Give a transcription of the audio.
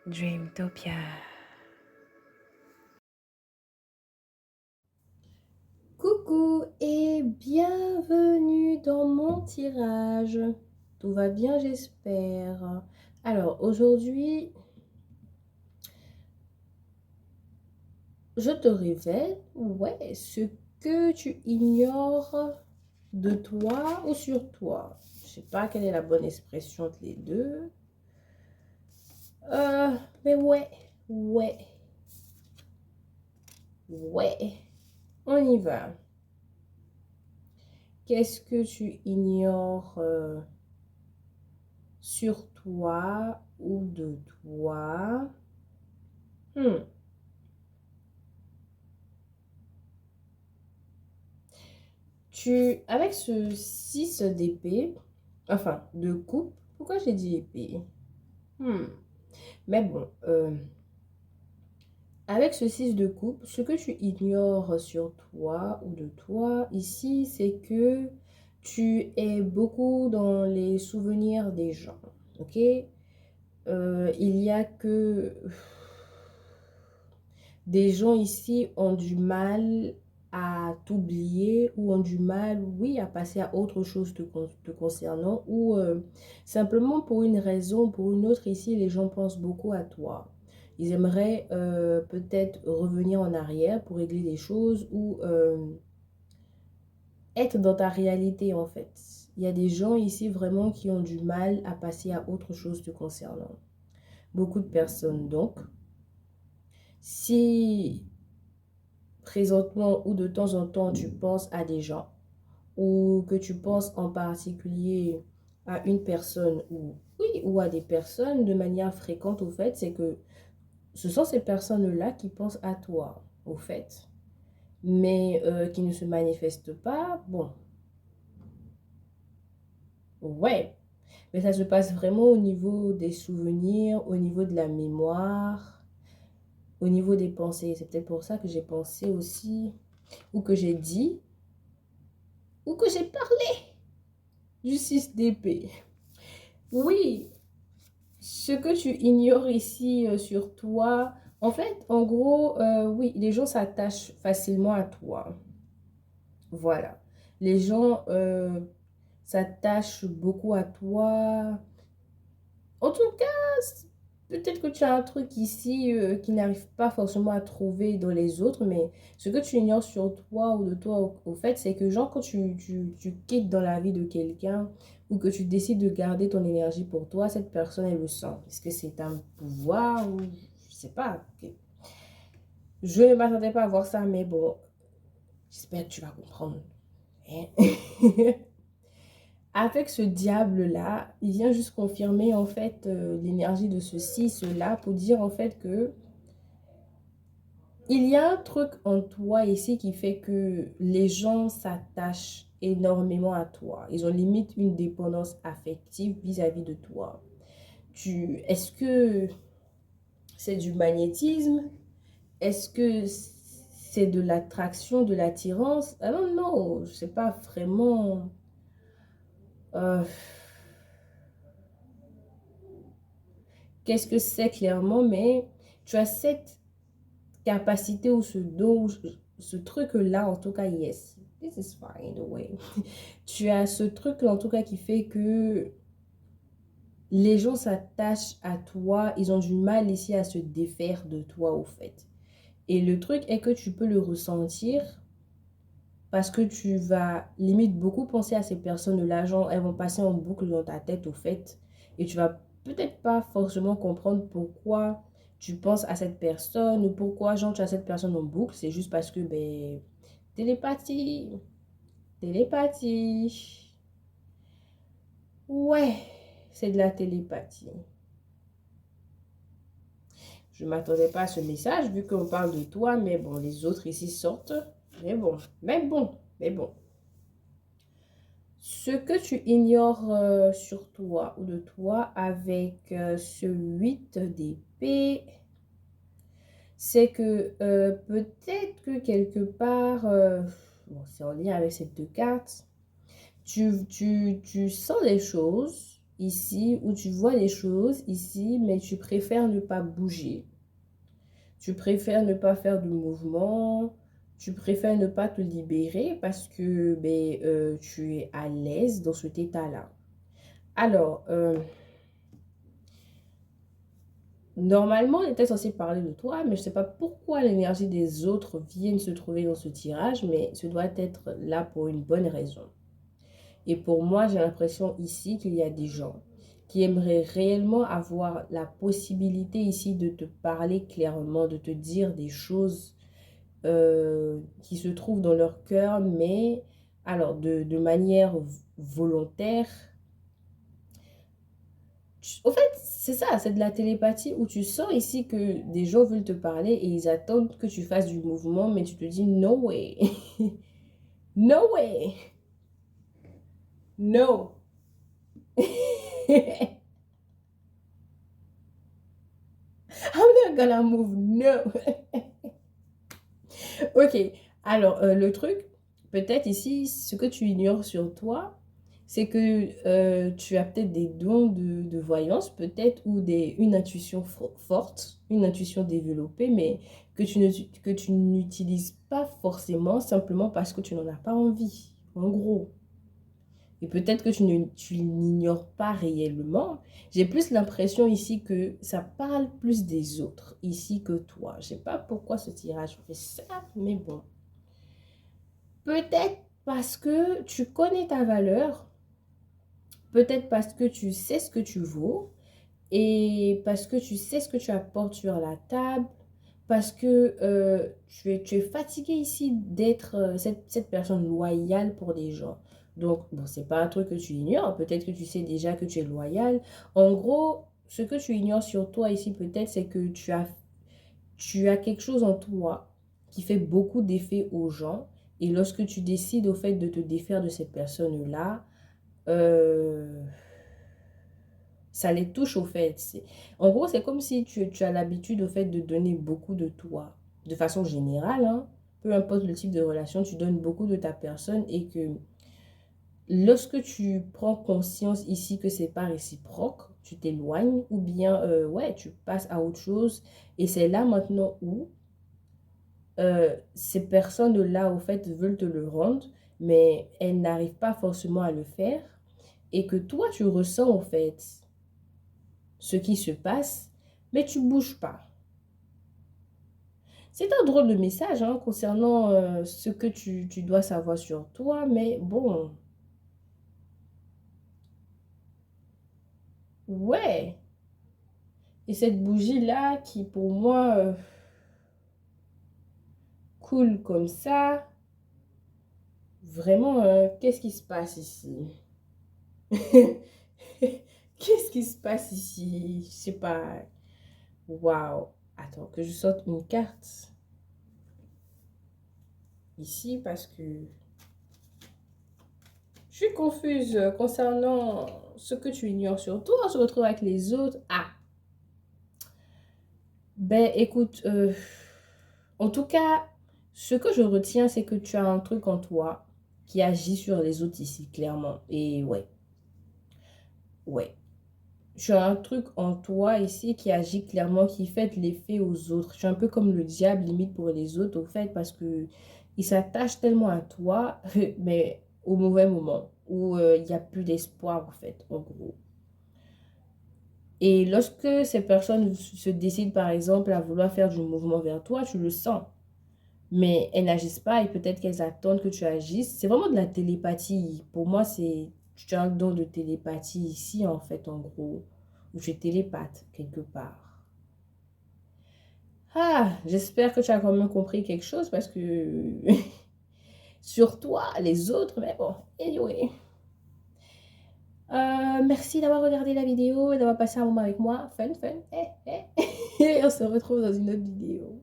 Dreamtopia. Coucou et bienvenue dans mon tirage. Tout va bien, j'espère. Alors, aujourd'hui, je te révèle, ce que tu ignores de toi ou sur toi. Je sais pas quelle est la bonne expression entre les deux. Mais ouais, on y va. Qu'est-ce que tu ignores sur toi ou de toi? Hmm. Avec ce 6 d'épée, enfin, de coupe, pourquoi j'ai dit épée? Hmm. Mais bon, avec ce 6 de coupe, ce que tu ignores sur toi ou de toi ici, c'est que tu es beaucoup dans les souvenirs des gens, ok? Il y a que des gens ici ont du mal à t'oublier ou ont du mal, oui, à passer à autre chose te concernant ou simplement pour une raison ou pour une autre, ici, les gens pensent beaucoup à toi. Ils aimeraient peut-être revenir en arrière pour régler des choses ou être dans ta réalité en fait. Il y a des gens ici vraiment qui ont du mal à passer à autre chose te concernant. Beaucoup de personnes donc. Si présentement ou de temps en temps tu penses à des gens ou que tu penses en particulier à une personne ou oui ou à des personnes de manière fréquente au fait, c'est que ce sont ces personnes-là qui pensent à toi au fait, mais qui ne se manifestent pas. Bon, ouais, mais ça se passe vraiment au niveau des souvenirs, au niveau de la mémoire, au niveau des pensées. C'est peut-être pour ça que j'ai pensé aussi ou que j'ai dit ou que j'ai parlé du 6 d'épée. Oui, ce que tu ignores ici sur toi, en fait, en gros, oui, les gens s'attachent facilement à toi. Voilà. Les gens s'attachent beaucoup à toi. En tout cas, peut-être que tu as un truc ici qui n'arrive pas forcément à trouver dans les autres, mais ce que tu ignores sur toi ou de toi, au fait, c'est que genre quand tu quittes dans la vie de quelqu'un ou que tu décides de garder ton énergie pour toi, cette personne, elle le sent. Est-ce que c'est un pouvoir ou je sais pas. Ok. Je ne m'attendais pas à voir ça, mais bon, j'espère que tu vas comprendre. Hein. Avec ce diable-là, il vient juste confirmer en fait l'énergie de ceci, cela, pour dire en fait que il y a un truc en toi ici qui fait que les gens s'attachent énormément à toi. Ils ont limite une dépendance affective vis-à-vis de toi. Est-ce que c'est du magnétisme? Est-ce que c'est de l'attraction, de l'attirance? Ah non, non, je sais pas vraiment. euh, Qu'est-ce que c'est clairement, mais tu as cette capacité ou ce don, ce truc-là, en tout cas, yes, this is fine, the way. Tu as ce truc-là, en tout cas, qui fait que les gens s'attachent à toi, ils ont du mal ici à se défaire de toi, au fait. Et le truc est que tu peux le ressentir parce que tu vas limite beaucoup penser à ces personnes-là, genre, elles vont passer en boucle dans ta tête, au fait. Et tu vas peut-être pas forcément comprendre pourquoi tu penses à cette personne ou pourquoi, genre, tu as cette personne en boucle. C'est juste parce que, ben, télépathie, télépathie. Ouais, c'est de la télépathie. Je ne m'attendais pas à ce message vu qu'on parle de toi, mais bon, les autres ici sortent. Mais bon. Ce que tu ignores sur toi ou de toi avec ce 8 d'épée, c'est que peut-être que quelque part, bon, c'est en lien avec ces deux cartes, tu sens des choses, ici où tu vois les choses ici, mais tu préfères ne pas bouger. Tu préfères ne pas faire de mouvement. Tu préfères ne pas te libérer parce que ben, tu es à l'aise dans cet état-là. Alors, normalement, on était censé parler de toi, mais je ne sais pas pourquoi l'énergie des autres viennent se trouver dans ce tirage, mais ce doit être là pour une bonne raison. Et pour moi, j'ai l'impression ici qu'il y a des gens qui aimeraient réellement avoir la possibilité ici de te parler clairement, de te dire des choses qui se trouvent dans leur cœur, mais alors de manière volontaire. Au fait, c'est ça, c'est de la télépathie où tu sens ici que des gens veulent te parler et ils attendent que tu fasses du mouvement, mais tu te dis no way, no way, no. I'm not gonna move, no. Ok, alors le truc, peut-être ici, ce que tu ignores sur toi, c'est que tu as peut-être des dons de voyance, peut-être, ou une intuition forte, une intuition développée, mais que tu n'utilises pas forcément simplement parce que tu n'en as pas envie, en gros. Et peut-être que tu n'ignores pas réellement. J'ai plus l'impression ici que ça parle plus des autres ici que toi. Je sais pas pourquoi ce tirage fait ça, mais bon. Peut-être parce que tu connais ta valeur, peut-être parce que tu sais ce que tu vaux et parce que tu sais ce que tu apportes sur la table, parce que tu es fatigué ici d'être cette personne loyale pour des gens. Donc, bon, c'est pas un truc que tu ignores. Peut-être que tu sais déjà que tu es loyal. En gros, ce que tu ignores sur toi ici, peut-être, c'est que tu as quelque chose en toi qui fait beaucoup d'effet aux gens. Et lorsque tu décides au fait de te défaire de cette personne-là, euh, ça les touche au fait. En gros, c'est comme si tu as l'habitude au fait de donner beaucoup de toi. De façon générale, hein, peu importe le type de relation, tu donnes beaucoup de ta personne et que lorsque tu prends conscience ici que c'est pas réciproque, tu t'éloignes ou bien ouais, tu passes à autre chose. Et c'est là maintenant où ces personnes-là, au fait, veulent te le rendre, mais elles n'arrivent pas forcément à le faire. Et que toi, tu ressens, au fait, ce qui se passe, mais tu bouges pas. C'est un drôle de message hein, concernant ce que tu dois savoir sur toi, mais bon, ouais. Et cette bougie-là qui, pour moi, coule comme ça, vraiment, qu'est-ce qui se passe ici? Qu'est-ce qui se passe ici? Je sais pas. Waouh. Attends, que je sorte une carte ici parce que je suis confuse concernant ce que tu ignores sur toi. On se retrouve avec les autres. Ah, ben écoute, en tout cas, ce que je retiens, c'est que tu as un truc en toi qui agit sur les autres ici, clairement. Et ouais, ouais. Tu as un truc en toi ici qui agit clairement, qui fait l'effet aux autres. Tu es un peu comme le diable limite pour les autres, au fait, parce que il s'attache tellement à toi, mais au mauvais moment, où il n'y a plus d'espoir, en fait, en gros. Et lorsque ces personnes se décident, par exemple, à vouloir faire du mouvement vers toi, tu le sens. Mais elles n'agissent pas et peut-être qu'elles attendent que tu agisses. C'est vraiment de la télépathie. Pour moi, tu as un don de télépathie ici, en fait, en gros. Ou tu es télépathe, quelque part. Ah, j'espère que tu as quand même compris quelque chose parce que sur toi, les autres, mais bon, anyway. Merci d'avoir regardé la vidéo et d'avoir passé un moment avec moi. Fun, fun. Et on se retrouve dans une autre vidéo.